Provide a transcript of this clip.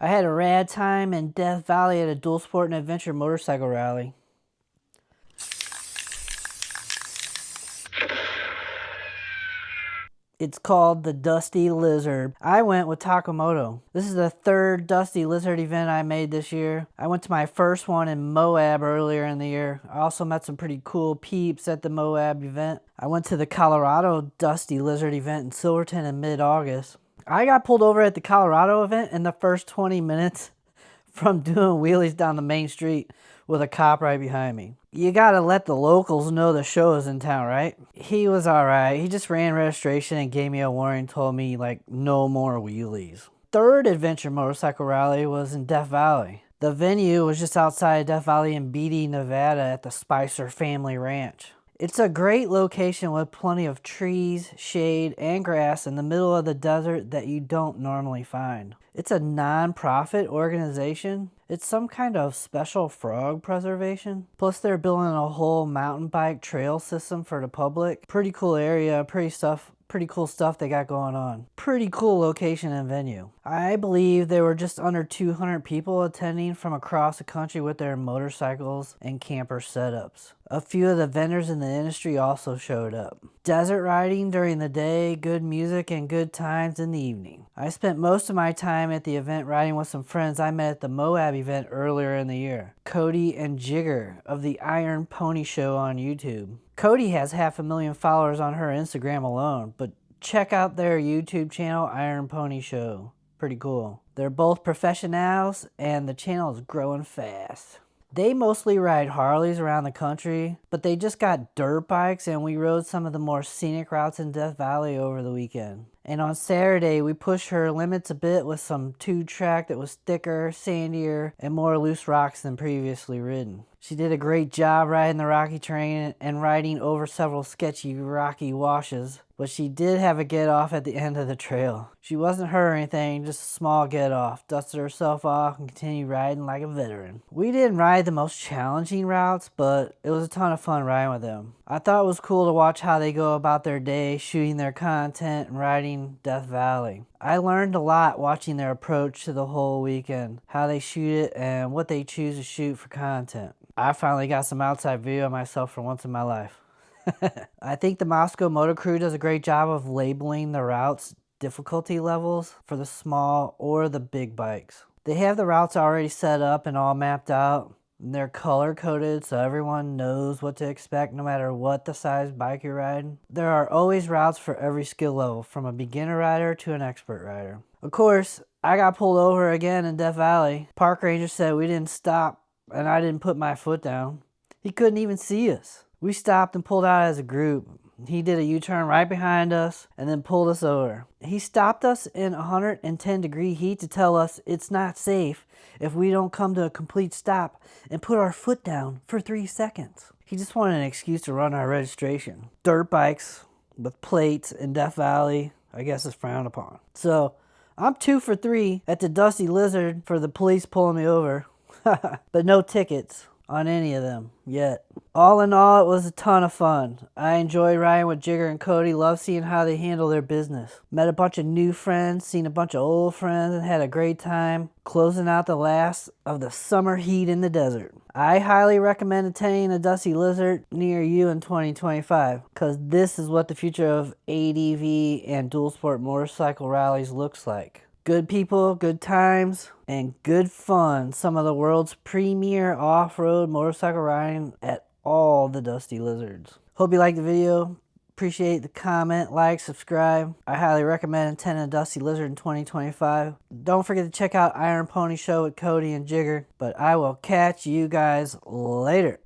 I had a rad time in Death Valley at a dual sport and adventure motorcycle rally. It's called the Dusty Lizard. I went with Moto. This is the third Dusty Lizard event I made this year. I went to my first one in Moab earlier in the year. I also met some pretty cool peeps at the Moab event. I went to the Colorado Dusty Lizard event in Silverton in mid-August. I got pulled over at the Colorado event in the first 20 minutes from doing wheelies down the main street with a cop right behind me. You gotta let the locals know the show is in town, right? He was alright. He just ran registration and gave me a warning, told me like no more wheelies. Third adventure motorcycle rally was in Death Valley. The venue was just outside Death Valley in Beatty, Nevada at the Spicer Family Ranch. It's a great location with plenty of trees, shade, and grass in the middle of the desert that you don't normally find. It's a non-profit organization. It's some kind of special frog preservation. Plus they're building a whole mountain bike trail system for the public. Pretty cool area, pretty cool stuff they got going on. Pretty cool location and venue. I believe there were just under 200 people attending from across the country with their motorcycles and camper setups. A few of the vendors in the industry also showed up. Desert riding during the day, good music, and good times in the evening. I spent most of my time at the event riding with some friends I met at the Moab event earlier in the year. Cody and Jigger of the Iron Pony Show on YouTube. Cody has 500,000 followers on her Instagram alone, but check out their YouTube channel, Iron Pony Show. Pretty cool. They're both professionals and the channel is growing fast. They mostly ride Harleys around the country, but they just got dirt bikes and we rode some of the more scenic routes in Death Valley over the weekend. And on Saturday, we pushed her limits a bit with some 2-track that was thicker, sandier, and more loose rocks than previously ridden. She did a great job riding the rocky terrain and riding over several sketchy rocky washes, but she did have a get off at the end of the trail. She wasn't hurt or anything, just a small get off, dusted herself off and continued riding like a veteran. We didn't ride the most challenging routes, but it was a ton of fun riding with them. I thought it was cool to watch how they go about their day, shooting their content and riding Death Valley. I learned a lot watching their approach to the whole weekend, how they shoot it and what they choose to shoot for content. I finally got some outside video of myself for once in my life. I think the Moscow Moto Crew does a great job of labeling the routes difficulty levels for the small or the big bikes. They have the routes already set up and all mapped out. And they're color coded so everyone knows what to expect no matter what the size bike you're riding. There are always routes for every skill level, from a beginner rider to an expert rider. Of course, I got pulled over again in Death Valley. Park ranger said we didn't stop and I didn't put my foot down. He couldn't even see us. We stopped and pulled out as a group. He did a U-turn right behind us and then pulled us over. He stopped us in 110-degree heat to tell us it's not safe if we don't come to a complete stop and put our foot down for 3 seconds. He just wanted an excuse to run our registration. Dirt bikes with plates in Death Valley, I guess, is frowned upon. So I'm 2 for 3 at the Dusty Lizard for the police pulling me over. But no tickets on any of them yet. All in all, it was a ton of fun. I enjoyed riding with Jigger and Cody. Love seeing how they handle their business. Met a bunch of new friends, seen a bunch of old friends, and had a great time closing out the last of the summer heat in the desert. I highly recommend attending a Dusty Lizard near you in 2025, because this is what the future of ADV and dual sport motorcycle rallies looks like. Good people, good times, and good fun. Some of the world's premier off-road motorcycle riding at all the Dusty Lizards. Hope you liked the video. Appreciate the comment, like, subscribe. I highly recommend attending a Dusty Lizard in 2025. Don't forget to check out Iron Pony Show with Cody and Jigger. But I will catch you guys later.